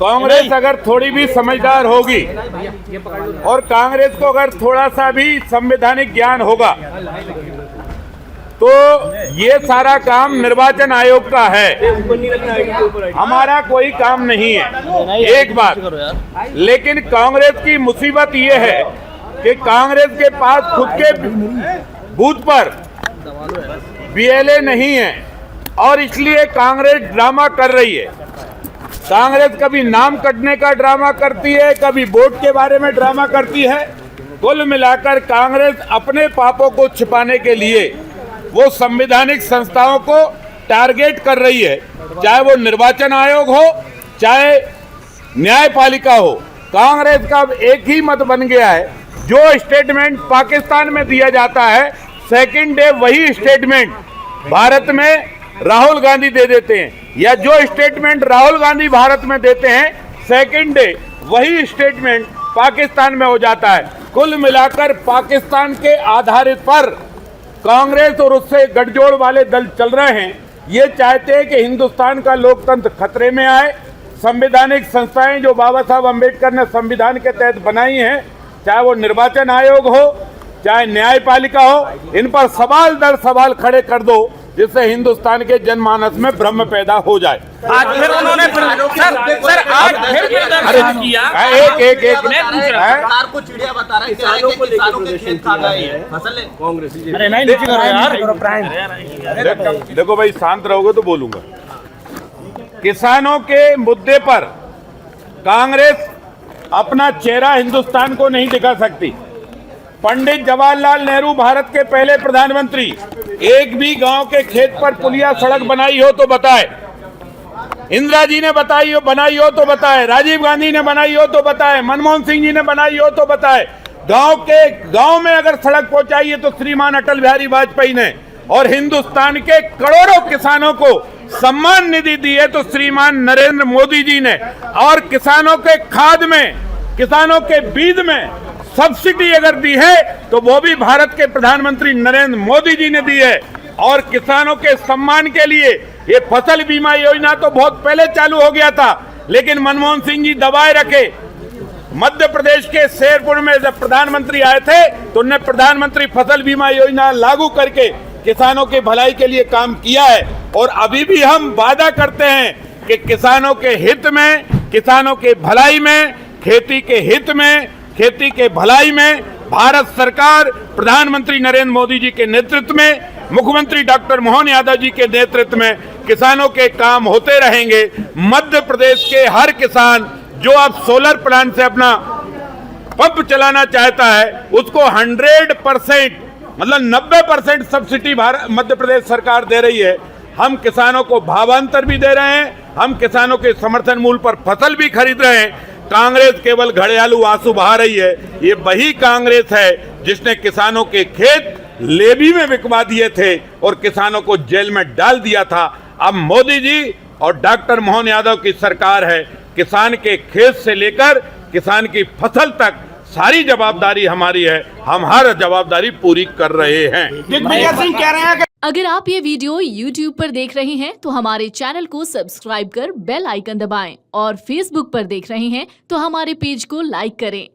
कांग्रेस अगर थोड़ी भी समझदार होगी और कांग्रेस को अगर थोड़ा सा भी संवैधानिक ज्ञान होगा तो ये सारा काम निर्वाचन आयोग का है, हमारा कोई काम नहीं है। एक बात, लेकिन कांग्रेस की मुसीबत ये है कि कांग्रेस के पास खुद के बूथ पर बीएलए नहीं है और इसलिए कांग्रेस ड्रामा कर रही है। कांग्रेस कभी नाम कटने का ड्रामा करती है, कभी वोट के बारे में ड्रामा करती है। कुल मिलाकर कांग्रेस अपने पापों को छिपाने के लिए वो संवैधानिक संस्थाओं को टारगेट कर रही है, चाहे वो निर्वाचन आयोग हो, चाहे न्यायपालिका हो। कांग्रेस का एक ही मत बन गया है, जो स्टेटमेंट पाकिस्तान में दिया जाता है सेकंड डे वही स्टेटमेंट भारत में राहुल गांधी दे देते हैं, या जो स्टेटमेंट राहुल गांधी भारत में देते हैं सेकंड डे वही स्टेटमेंट पाकिस्तान में हो जाता है। कुल मिलाकर पाकिस्तान के आधारित पर कांग्रेस और उससे गठजोड़ वाले दल चल रहे हैं। ये चाहते हैं कि हिंदुस्तान का लोकतंत्र खतरे में आए। संवैधानिक संस्थाएं जो बाबा साहब अम्बेडकर ने संविधान के तहत बनाई हैं, चाहे वो निर्वाचन आयोग हो, चाहे न्यायपालिका हो, इन पर सवाल दर सवाल खड़े कर दो, जिससे हिंदुस्तान के जनमानस में भ्रम पैदा हो जाए। आज फिर उन्होंने सर आज फिर किया। एक सरकार को चिड़िया बता रहा है, किसानों के खेत खा गए हैं फसलें। कांग्रेस अरे नहीं नीचे करो यार। देखो भाई, शांत रहोगे तो बोलूंगा। किसानों के मुद्दे पर कांग्रेस अपना चेहरा हिंदुस्तान को नहीं दिखा सकती। पंडित जवाहरलाल नेहरू भारत के पहले प्रधानमंत्री, एक भी गांव के खेत पर पुलिया सड़क बनाई हो तो बताए। इंदिरा जी ने बनाई हो तो बताए, राजीव गांधी ने बनाई हो तो बताए, मनमोहन सिंह जी ने बनाई हो तो बताए। गांव में अगर सड़क पहुंचाई है तो श्रीमान अटल बिहारी वाजपेयी ने, और हिंदुस्तान के करोड़ों किसानों को सम्मान निधि दी है तो श्रीमान नरेंद्र मोदी जी ने, और किसानों के खाद में, किसानों के बीज में सब्सिडी अगर दी है तो वो भी भारत के प्रधानमंत्री नरेंद्र मोदी जी ने दी है। और किसानों के सम्मान के लिए ये फसल बीमा योजना तो बहुत पहले चालू हो गया था, लेकिन मनमोहन सिंह जी दबाए रखे। मध्य प्रदेश के शेरपुर में जब प्रधानमंत्री आए थे तो उन्होंने प्रधानमंत्री फसल बीमा योजना लागू करके किसानों की भलाई के लिए काम किया है। और अभी भी हम वादा करते हैं कि किसानों के हित में, किसानों के भलाई में, खेती के हित में, खेती के भलाई में भारत सरकार प्रधानमंत्री नरेंद्र मोदी जी के नेतृत्व में, मुख्यमंत्री डॉक्टर मोहन यादव जी के नेतृत्व में किसानों के काम होते रहेंगे। मध्य प्रदेश के हर किसान जो अब सोलर प्लांट से अपना पंप चलाना चाहता है उसको 100% मतलब 90% सब्सिडी मध्य प्रदेश सरकार दे रही है। हम किसानों को भावांतर भी दे रहे हैं, हम किसानों के समर्थन मूल्य पर फसल भी खरीद रहे हैं। कांग्रेस केवल घड़ियालू आंसू बहा रही है। ये वही कांग्रेस है जिसने किसानों के खेत लेवी में बिकवा दिए थे और किसानों को जेल में डाल दिया था। अब मोदी जी और डॉक्टर मोहन यादव की सरकार है। किसान के खेत से लेकर किसान की फसल तक सारी जवाबदारी हमारी है, हम हर जवाबदारी पूरी कर रहे हैं। दिग्विजय सिंह कह रहे हैं कि अगर आप ये वीडियो YouTube पर देख रहे हैं तो हमारे चैनल को सब्सक्राइब कर बेल आइकन दबाएं, और Facebook पर देख रहे हैं तो हमारे पेज को लाइक करें।